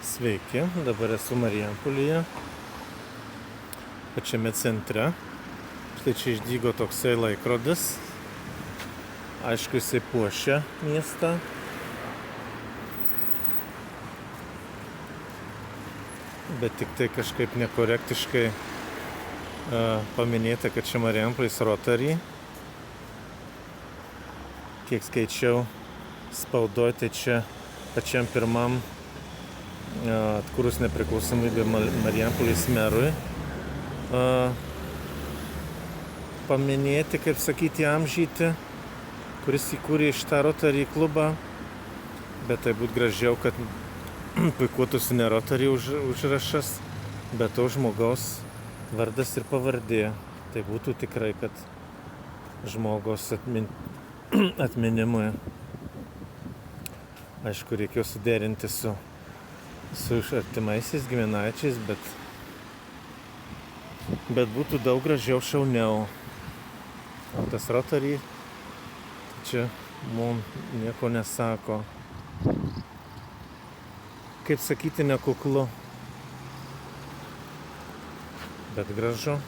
Sveiki, dabar esu Marijampolėje, pačiame centre. Štai čia išdygo toksai laikrodis. Aišku, jisai puošia miestą. Bet tik tai kažkaip nekorektiškai paminėta, kad čia Marijampolės Rotary. Kiek skaičiau spaudoj, tai čia pačiam pirmam atkūrus nepriklausomybę Marijampolės merui paminėti, kaip sakyti, amžyti, kuris įkūrė šitą Rotary klubą. Bet tai būtų gražiau, kad puikuotųsi ne Rotary užrašas, bet to žmogaus vardas ir pavardė. Tai būtų tikrai, kad žmogaus atminimui. Aišku, reikėjo suderinti su artimaisiais giminaičiais, bet būtų daug gražiau, šauniau. O tas Rotary čia mums nieko nesako. Kaip sakyti, nekuklu, bet gražu.